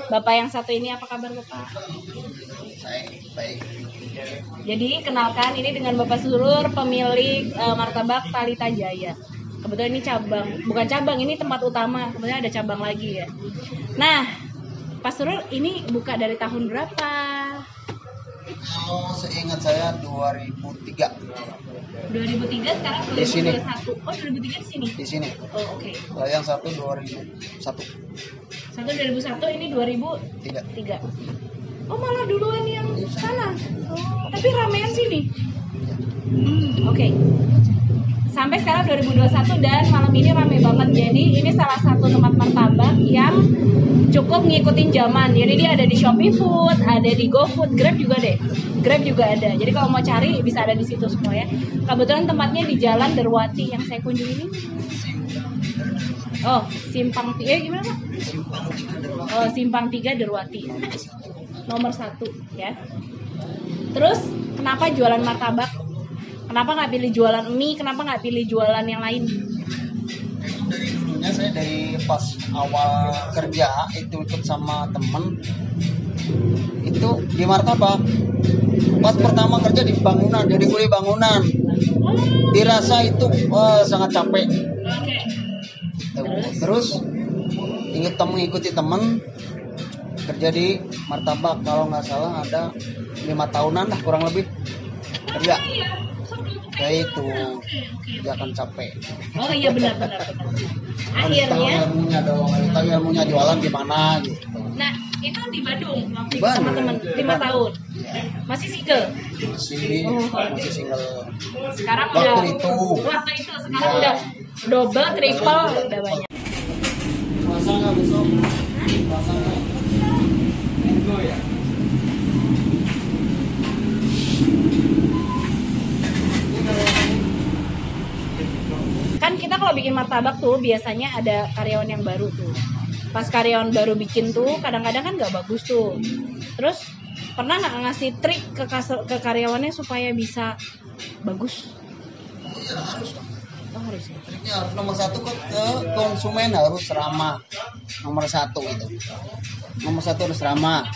Bapak yang satu ini apa kabar Bapak? Saya baik. Jadi kenalkan ini dengan Bapak Surur, pemilik martabak Talita Jaya. Kebetulan ini cabang, bukan cabang, ini tempat utama. Kebetulan ada cabang lagi ya. Nah, Pak Surur ini buka dari tahun berapa? Kalau seingat saya 2003 2003, sekarang Di sini. 2021. Oh, 2003 di sini. di sini. Oh, oke. Kalau yang satu 2001 Satu 2001, ini 2003. tiga. Oh, malah duluan yang sana. Oh, tapi ramean sini. Oke. Sampai sekarang 2021 dan malam ini rame banget. Jadi ini salah satu tempat martabak yang cukup ngikutin zaman. Jadi dia ada di Shopee Food, ada di GoFood, Grab juga deh. Grab juga ada. Jadi kalau mau cari bisa ada di situ semua ya. Kebetulan tempatnya di Jalan Derwati yang saya kunjungi ini. Oh, Simpang 3 gimana Pak? Oh, Simpang 3 Derwati. Nomor 1 ya. Terus kenapa jualan martabak? Kenapa nggak pilih jualan mie? Kenapa nggak pilih jualan yang lain? Memang dari dulunya saya dari pas awal kerja itu ikut sama temen itu di martabak. Pas pertama kerja di bangunan, jadi kuli bangunan. Dirasa itu sangat capek. Oke. Terus mengikuti temen kerja di martabak, kalau nggak salah ada 5 tahunan lah kurang lebih kerja. Kayak itu dia akan capek. Oh iya benar. Harus tahu Akhirnya, ilmunya dong, harus tahu ilmunya jualan gimana gitu. nah itu di Bandung waktu Di itu sama Bandung. temen 5 tahun. Ya, Masih single. masih single. Sekarang Waktu udah. itu. Waktu itu sekarang Iya. udah double, triple, udah banyak. Puasa nggak besok? Puasa nggak? Minggu ya. Kan kita kalau bikin martabak tuh biasanya ada karyawan yang baru tuh. Pas karyawan baru bikin tuh kadang-kadang kan nggak bagus tuh. Terus pernah nggak ngasih trik ke karyawannya supaya bisa bagus? Iya harus dong. Oh harus ya. Ini harus nomor satu ke konsumen harus ramah. Nomor satu itu. Nomor satu harus ramah.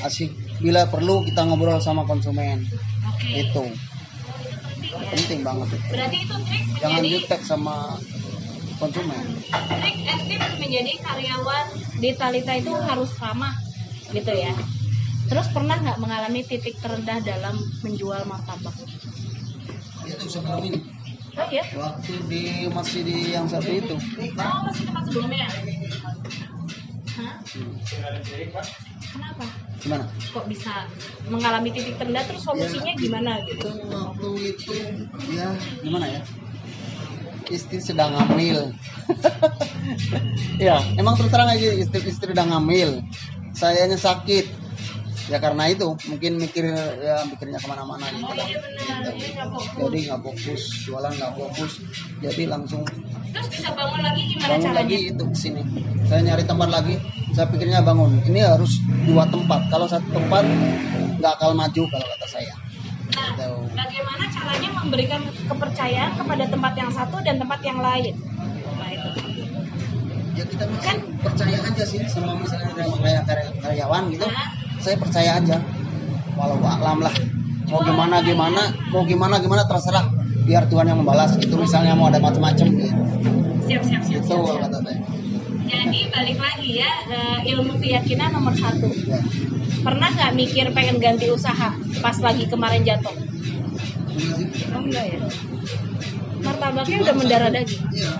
Asik. Bila perlu kita ngobrol sama konsumen. Oke. Itu penting banget. Berarti itu trik Jangan menjadi jutek sama konsumen. trik and tips menjadi karyawan di Talita itu harus ramah gitu ya. Terus pernah nggak mengalami titik terendah dalam menjual martabak? Itu sebelum ini. Oh ya? Waktu masih di yang satu itu. Oh masih tempat sebelumnya? Hah? Kenapa? Gimana? Kok bisa mengalami titik terendah terus solusinya gimana gitu? Waktu itu ya gimana ya? Istri sedang hamil. Ya, emang terus terang aja istri sedang hamil. Sayanya sakit. Ya karena itu mungkin mikirnya kemana-mana gitu. Oh iya benar, ini nggak fokus. Jadi nggak fokus, jualan nggak fokus. Jadi langsung Terus bisa bangun lagi gimana bangun caranya? lagi itu sini. Saya nyari tempat lagi. Saya pikirnya bangun. Ini harus 2 tempat. Kalau 1 tempat nggak akan maju kalau kata saya. Nah, Gitu. bagaimana caranya memberikan kepercayaan kepada tempat yang satu dan tempat yang lain? Nah, itu. Ya kita kan percaya aja sih sama misalnya kayak karyawan gitu. Nah, Saya percaya aja. Walau alam lah. Mau gimana terserah. Biar Tuhan yang membalas. Itu misalnya mau ada macam-macam gitu. siap. Itu kata saya. Jadi balik lagi ya, ilmu keyakinan nomor 1. Pernah nggak mikir pengen ganti usaha pas lagi kemarin jatuh? Oh enggak ya. Martabaknya udah mendarah daging. Iya.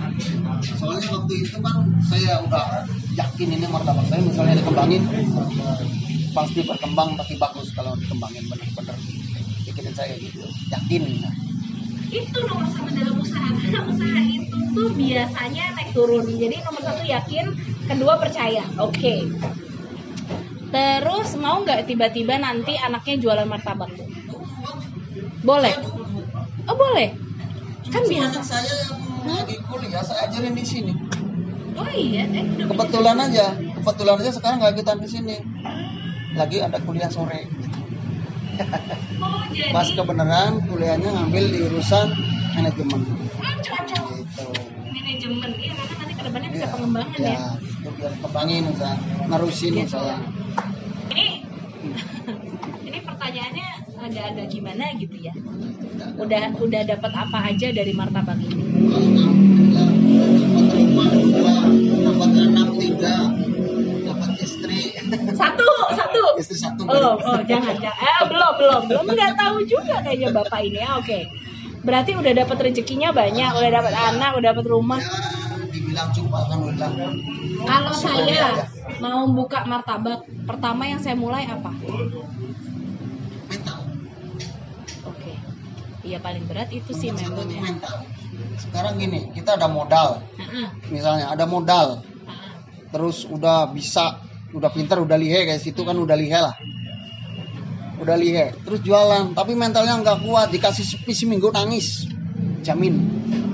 Soalnya waktu itu kan saya udah yakin ini martabak saya misalnya dikembangin pasti berkembang pasti bagus kalau dikembangin benar-benar bikin saya gitu yakin. Itu nomor 1 dalam usaha. Karena usaha itu tuh biasanya naik turun. Jadi nomor 1 yakin, kedua percaya. Oke. Terus mau nggak tiba-tiba nanti anaknya jualan martabak? Boleh. Oh boleh. Kan biasa. Saya yang lagi kuliah saya ajarin di sini. Oh iya. Udah Kebetulan aja sekarang nggak ikutan di sini. Lagi ada kuliah sore. Oh jadi. Pas kebenaran kuliahnya ngambil di urusan manajemen. Cocok. Gitu. Manajemen. Iya karena nanti kedepannya bisa pengembangan ya. Ya, itu biar kembangin usaha, nerusin Iya. saya. Ini ini pertanyaannya agak-agak gimana gitu ya. Udah dapat apa aja dari martabak ini? Alhamdulillah, dapat rumah 2, dapat anak 3, dapat istri. Satu. Istri 1. Oh, jangan. Belum. Nggak tahu juga kayaknya bapak ini ya. Oke. Berarti udah dapat rezekinya banyak, udah dapat anak, udah dapat rumah. Ya, dibilang cukup alhamdulillah. Kalau Syukur saya aja. mau buka martabak, pertama yang saya mulai apa? Mental. Oke. Iya paling berat itu sih Nomor satu memang itu ya. mental. Sekarang gini, kita ada modal. Heeh. Misalnya ada modal, Heeh. terus udah bisa, udah pintar, udah lihe kayak situ kan udah lihe lah. Udah lihe, terus jualan, tapi mentalnya nggak kuat, dikasih sepi seminggu nangis, jamin.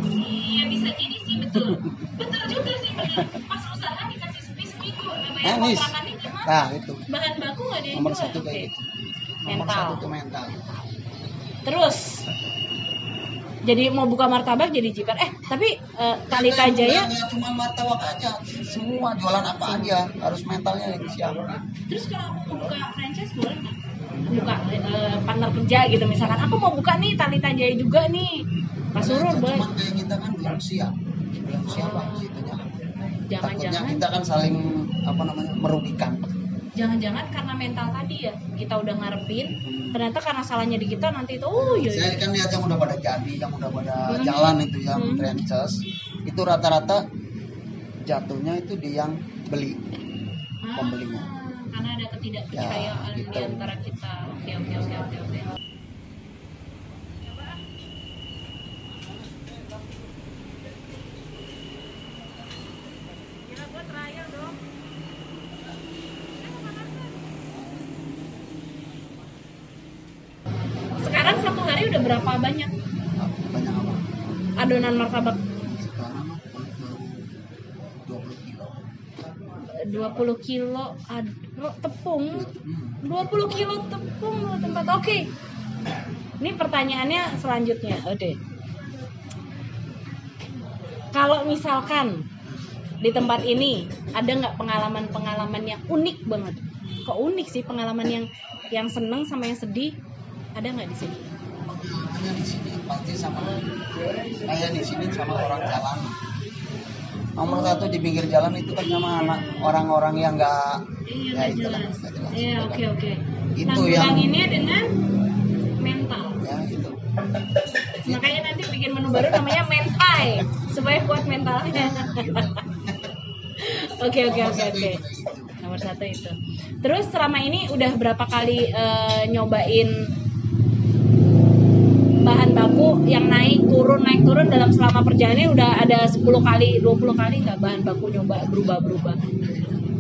Iya bisa gini sih betul. Betul juga sih bener. Pas usaha dikasih sepi seminggu, namanya Nangis. kontrakannya gimana? Nah itu Bahan baku nggak ada yang nomor jual? satu kayak Oke. gitu. Nomor Mental. satu itu mental. Terus jadi mau buka martabak jadi jiper. Tapi Talita Jaya. Nggak cuma martabak aja, semua jualan apa aja harus mentalnya lagi siap. Terus kalau aku mau buka franchise boleh nggak? Buka partner kerja gitu misalkan. Aku mau buka nih Talita Jaya juga nih. Pak Surur boleh. Cuma kayak kita kan belum siap lah situnya. Takutnya Jangan-jangan kita kan saling merugikan. jangan-jangan karena mental tadi ya kita udah ngarepin ternyata karena salahnya di kita nanti itu Saya kan lihat yang udah pada jadi, yang udah pada jalan itu yang franchise, itu rata-rata jatuhnya itu di yang beli, pembelinya. karena ada ketidakpercayaan Ya, gitu. di antara kita. Oke. Sekarang satu hari udah berapa banyak Banyak apa? adonan martabak? Sekarang baru 20 kilo. 20 kilo tepung. 20 kilo tepung dua tempat. Oke. Ini pertanyaannya selanjutnya. Ode. Kalau misalkan di tempat ini ada nggak pengalaman-pengalaman yang unik banget? Kok unik sih pengalaman yang seneng sama yang sedih? Ada nggak di sini? Pengalamannya di sini pasti sama kayak di sini sama orang jalan. Nomor satu di pinggir jalan itu kan sama anak orang-orang yang nggak Iya, nggak itulah, jelas. nggak jelas. Iya, oke. Itu yang Tanggulanginnya dengan mental. ya itu. Makanya nanti bikin menu baru namanya mentai supaya kuat mentalnya. Oke. Nomor satu itu. Terus selama ini udah berapa kali nyobain bahan baku yang naik turun dalam selama perjalanannya udah ada 10 kali, 20 kali nggak bahan baku nyoba berubah?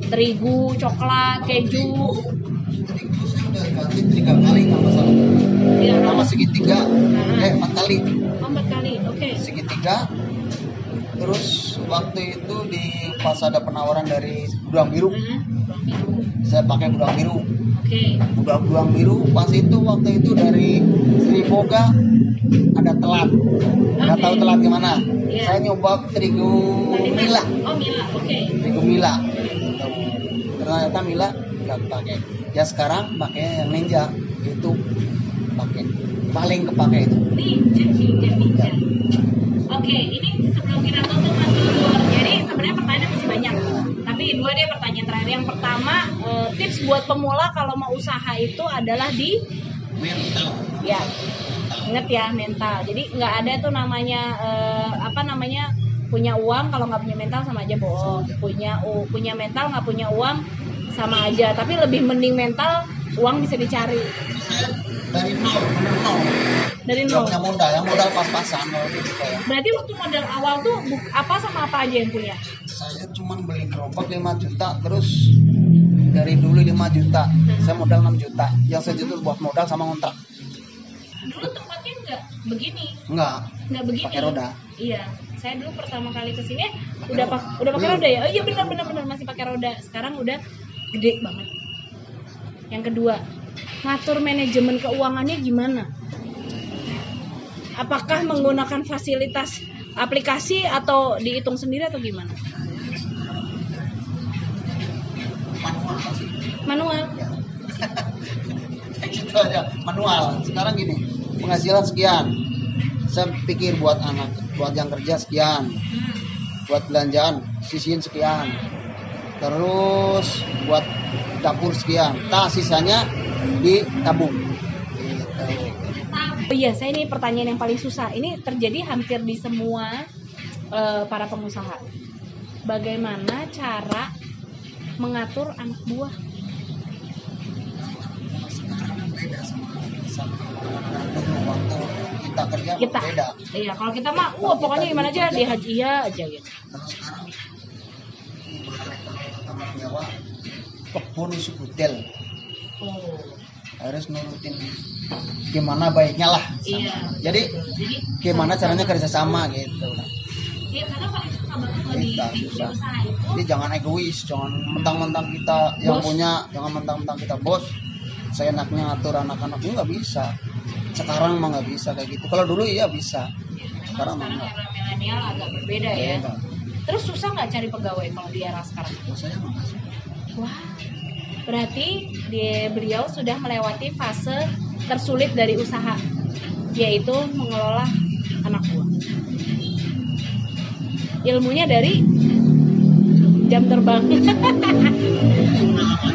Terigu, coklat, keju. Terigu saya udah ganti 3 kali nggak masalah. Iya, Sama segitiga, 4 kali. 4 kali. Oke. Segitiga. Terus waktu itu pas ada penawaran dari Budang Biru, saya pakai Budang Biru. Oke. Budang Biru pas itu waktu itu dari Sri Boga ada telat. Nggak tahu telat gimana. Iya. Saya nyoba terigu Mila. Oh, Mila. Oke. Terigu Mila. Ternyata Mila nggak pakai. Ya sekarang pakai yang Ninja itu paling kepake itu. Ninja. Oke, ini sebelum kita tutup Mas Lulur. Jadi sebenarnya pertanyaan masih banyak. Tapi dua deh pertanyaan terakhir. Yang pertama, tips buat pemula kalau mau usaha itu adalah di Mental. ya. Ingat ya, mental. Jadi nggak ada tuh namanya punya uang kalau nggak punya mental sama aja bohong. Punya mental nggak punya uang sama aja. Tapi lebih mending mental, uang bisa dicari. Saya dari nol, bener nol. Dari Nggak nol. punya modal, yang modal pas-pasan kalau gitu ya. Berarti waktu modal awal tuh apa sama apa aja yang punya? Saya cuma beli gerobak 5 juta, terus dari dulu 5 juta, saya modal 6 juta. Yang sejuta buat modal sama ngontrak. Dulu tempatnya nggak begini, Enggak, nggak begini. pakai roda. Iya, saya dulu pertama kali kesini udah pakai roda ya. Oh iya benar masih pakai roda. Sekarang udah gede banget. Yang kedua, ngatur manajemen keuangannya gimana? Apakah menggunakan fasilitas aplikasi atau dihitung sendiri atau gimana? aja manual. Sekarang gini, penghasilan sekian, saya pikir buat anak, buat yang kerja sekian, buat belanjaan sisihin sekian, terus buat dapur sekian, sisanya ditabung. Oh iya, saya ini pertanyaan yang paling susah. Ini terjadi hampir di semua para pengusaha. Bagaimana cara mengatur anak buah? Waktu kita kerja beda. Iya, kalau kita mah, pokoknya gimana aja di haji aja gitu. Kebun isi hotel. Harus nurutin gimana baiknya lah. Iya. Jadi gimana caranya kerjasama gitu. Iya, karena paling susah banget kalau di usaha itu. Jadi jangan egois, jangan mentang-mentang kita yang Bos. punya, jangan mentang-mentang kita bos. Saya enaknya ngatur anak-anak itu nggak bisa. Sekarang mah nggak bisa kayak gitu. Kalau dulu iya bisa. Sekarang mah nggak. Era milenial agak berbeda ya. Beda. Terus susah nggak cari pegawai kalau di era sekarang? Saya mah nggak suka. Wah, berarti beliau sudah melewati fase tersulit dari usaha, yaitu mengelola anak buah. Ilmunya dari jam terbang.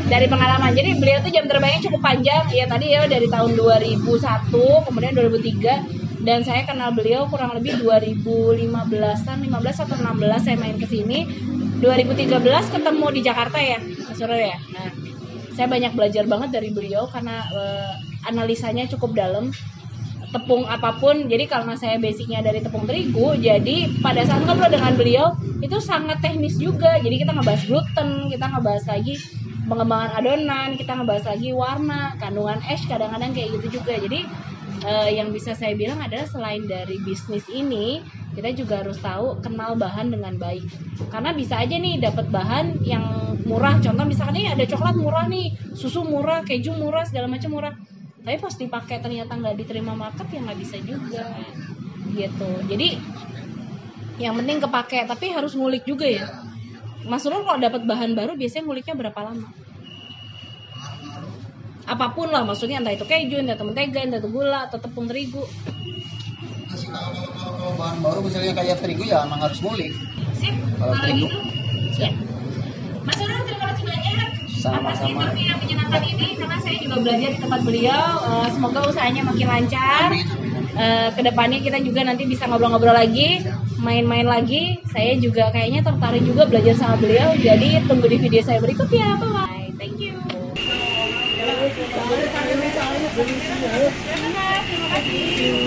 Dari pengalaman. Jadi beliau tuh jam terbangnya cukup panjang. Ya tadi ya dari tahun 2001, kemudian 2003, dan saya kenal beliau kurang lebih 2015-an, 15 atau 16 saya main ke sini. 2013 ketemu di Jakarta ya, Mas Suryo ya. Nah, saya banyak belajar banget dari beliau karena analisanya cukup dalam. Tepung apapun, jadi karena saya basicnya dari tepung terigu, jadi pada saat ngobrol dengan beliau itu sangat teknis juga. Jadi kita ngebahas gluten, kita ngebahas lagi pengembangan adonan, kita ngebahas lagi warna, kandungan es, kadang-kadang kayak gitu juga. Jadi yang bisa saya bilang adalah selain dari bisnis ini, kita juga harus tahu kenal bahan dengan baik. Karena bisa aja nih dapat bahan yang murah. Contoh misalkan ini ada coklat murah nih, susu murah, keju murah, segala macam murah. Tapi pas dipakai ternyata nggak diterima market, ya nggak bisa juga gitu. Jadi yang penting kepake, tapi harus ngulik juga ya. Mas Nurul kalau dapat bahan baru biasanya nguliknya berapa lama? Apapun lah, maksudnya entah itu keju, entah itu mentega, entah itu gula atau tepung terigu. Kalau bahan baru misalnya kayak terigu ya emang harus ngulik. Sip, Kalau terigu ya. Mas Nurul terima kasih banyak atas sama-sama. interview yang menyenangkan ini, karena saya juga belajar di tempat beliau. Semoga usahanya makin lancar. Kedepannya kita juga nanti bisa ngobrol-ngobrol lagi, main-main lagi. Saya juga kayaknya tertarik juga belajar sama beliau. Jadi tunggu di video saya berikutnya. Bye, thank you. Terima kasih.